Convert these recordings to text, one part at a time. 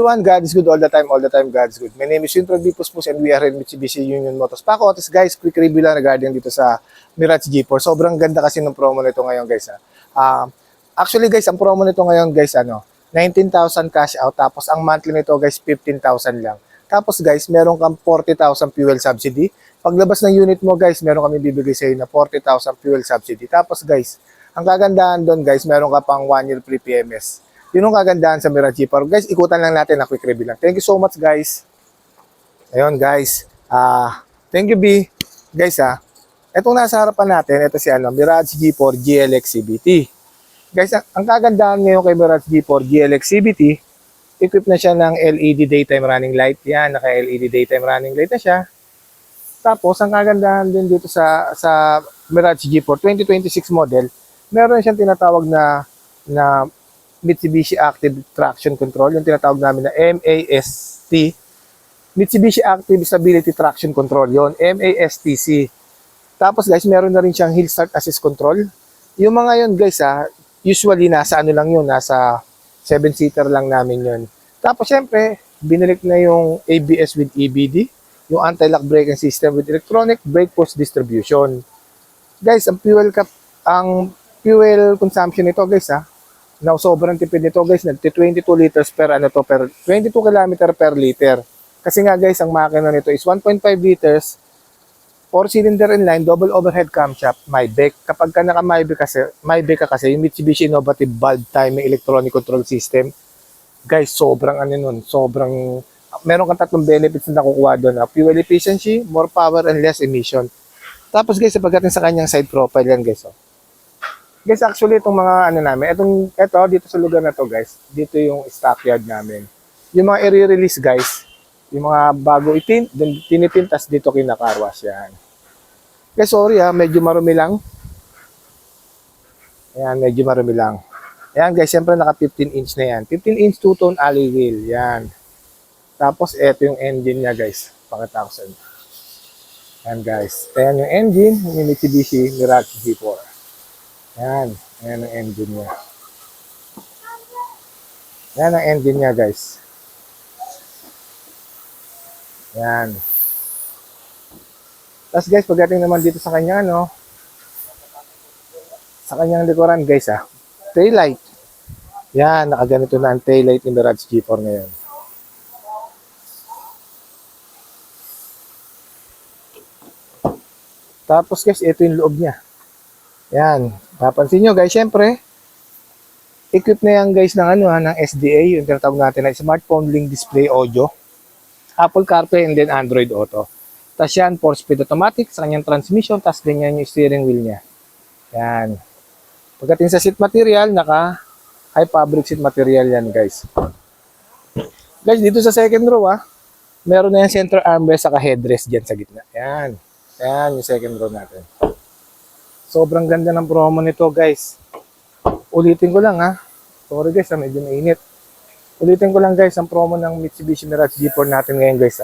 everyone, God is good all the time God is good. My name is Yuntrag Dipuspus and we are in Mitsubishi Union Motors. Paco Otis guys, quick review lang regarding dito sa Mirage G4. Sobrang ganda kasi ng promo nito ngayon guys. Actually guys, ang promo nito ngayon guys, 19,000 cash out, tapos ang monthly nito guys, 15,000 lang. Tapos guys, meron kang 40,000 fuel subsidy. Paglabas ng unit mo guys, meron kami bibigay sa iyo na 40,000 fuel subsidy. Tapos guys, ang kagandahan doon guys, meron ka pang 1 year free PMS. Yun ang kagandahan sa Mirage G4. Guys, ikutan lang natin na quick review lang. Thank you so much guys. Ayun guys. Thank you B. Guys itong nasa harapan natin, ito si Mirage G4 GLX CVT. Guys, ang kagandahan ngayon kay Mirage G4 GLX CVT, equipped na siya ng LED daytime running light. Yan, naka-LED daytime running light na siya. Tapos, ang kagandahan din dito sa Mirage G4 2026 model, meron siyang tinatawag na Mitsubishi Active Traction Control, yung tinatawag namin na MAST. Mitsubishi Active Stability Traction Control, yon MASTC. Tapos guys, meron na rin siyang Hill Start Assist Control. Yung mga yon guys, usually nasa lang yun, nasa 7-seater lang namin yun. Tapos syempre, binalik na yung ABS with EBD, yung anti-lock braking system with electronic brake force distribution. Guys, ang fuel consumption nito guys, now sobrang tipid nito guys, nagti 22 liters per 22 km per liter. Kasi nga guys, ang makina nito is 1.5 liters, 4-cylinder inline, double overhead camshaft, Maybach. Kapag ka naka-Maybach kasi, yung Mitsubishi Innovative Valve Timing Electronic Control System, guys, sobrang meron kang tatlong benefits na nakukuha doon. Fuel efficiency, more power, and less emission. Tapos guys, pagdating sa kanyang side profile yan guys. Guys, actually itong mga namin, ito dito sa lugar na to guys, dito yung stockyard namin. Yung mga i-release guys, yung mga bago tinitint, tas dito kinakarwas yan. Guys, sorry medyo marumi lang. Ayan, medyo marumi lang. Ayan guys, syempre naka 15 inch na yan. 15 inch two-tone alloy wheel, yan. Tapos ito yung engine niya guys, pakita ko sa inyo. Ayan guys, ayan yung engine, yung Mitsubishi Mirage G4. Yan. Yan ang engine niya. Yan ang engine niya, guys. Yan. Tapos guys, pagdating naman dito sa kanya, sa kanyang likuran, guys, taillight. Yan, nakaganito na ang taillight ng Mirage G4 ngayon. Tapos guys, ito yung loob niya. Yan. Papansin nyo guys, syempre, equipped na yan guys ng ng SDA, yung tinatawag natin na Smartphone Link Display Audio, Apple CarPlay, and then Android Auto. Tapos yan, 4-speed automatic sa kanyang transmission, tapos ganyan yung steering wheel niya. Yan. Pagdating sa seat material, naka high fabric seat material yan guys. Guys, dito sa second row meron na yung center armrest saka headrest dyan sa gitna. Yan. Yan yung second row natin. Sobrang ganda ng promo nito guys. Ulitin ko lang Sorry guys medyo mainit. Ulitin ko lang guys ang promo ng Mitsubishi Mirage G4 natin ngayon guys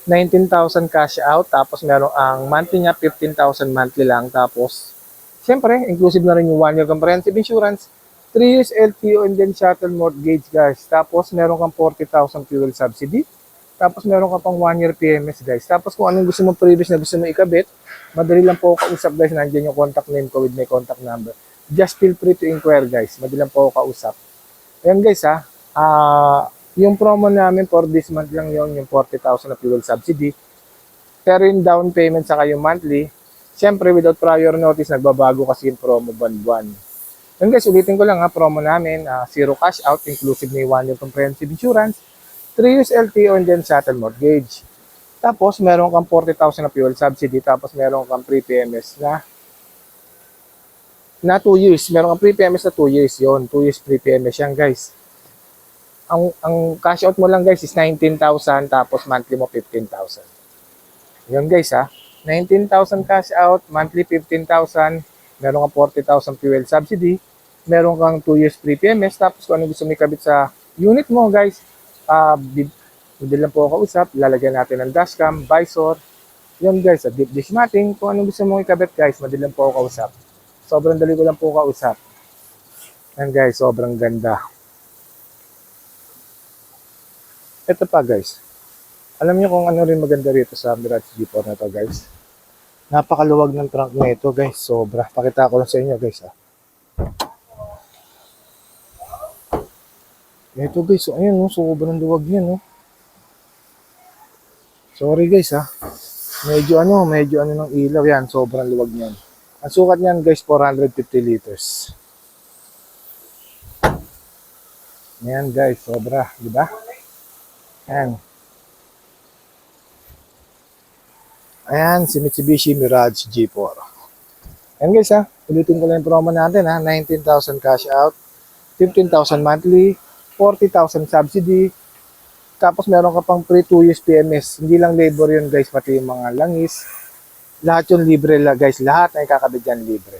19,000 cash out, tapos meron ang monthly niya 15,000 monthly lang, tapos syempre inclusive na rin yung 1 year comprehensive insurance, 3 years LTO, and then shuttle mortgage guys. Tapos meron kang 40,000 fuel subsidy. Tapos meron ka pang 1 year PMS guys. Tapos kung anong gusto mo previous na gusto mo ikabit, madali lang po ako kausap guys. Nandiyan yung contact name ko with my contact number. Just feel free to inquire guys. Madali lang po ako kausap. Ayan guys yung promo namin for this month lang yung 40,000 na fuel subsidy. Pero yung down payment saka yung monthly, syempre without prior notice, nagbabago kasi yung promo buwan-buwan. Ayan guys, ulitin ko lang promo namin, 0 cash out, inclusive na yung 1 year comprehensive insurance, 3 years LTO, and then shuttle mortgage. Tapos, meron kang 40,000 na fuel subsidy. Tapos, meron kang pre-PMS na 2 years. Meron kang pre-PMS na 2 years. Yon, 2 years pre-PMS yan, guys. Ang cash out mo lang, guys, is 19,000. Tapos, monthly mo 15,000. Yon, guys, 19,000 cash out, monthly 15,000. Meron kang 40,000 fuel subsidy. Meron kang 2 years pre-PMS. Tapos, kung ano gusto mo ikabit sa unit mo, guys, hindi lang po kausap, lalagyan natin ng dashcam, visor, yun guys, deep dish matting, kung anong gusto mong ikabit guys, madali lang po kausap. Sobrang dali ko lang po kausap. Yan guys, sobrang ganda. Ito pa guys. Alam niyo kung ano rin maganda rito sa Mirage G4 na to guys? Napakaluwag ng trunk na ito guys. Sobra. Pakita ko lang sa inyo guys ha. Ito guys. So, ayan no. Sobrang luwag niya no. Sorry guys ha. Medyo ano ng ilaw yan. Sobrang luwag niyan. Ang sukat niyan guys 450 liters. Ayan guys. Sobra. Diba? Ayan. Ayan, si Mitsubishi Mirage G4. Ayan guys ha, ulitin ko lang yung promo natin ha, 19,000 cash out, 15,000 monthly, 40,000 subsidy, tapos meron ka pang free 2 years PMS. Hindi lang labor yun guys, pati yung mga langis. Lahat yung libre guys, lahat na ikakabit dyan libre.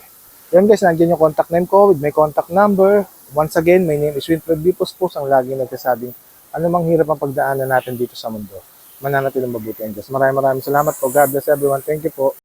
Ayan guys, nandiyan yung contact name ko with my contact number. Once again, my name is Winfred D. Puspos, ang laging nagsasabing ano mang hirap ang pagdaanan natin dito sa mundo. Mananatiling mabuti ang Diyos. Maraming salamat po. God bless everyone. Thank you po.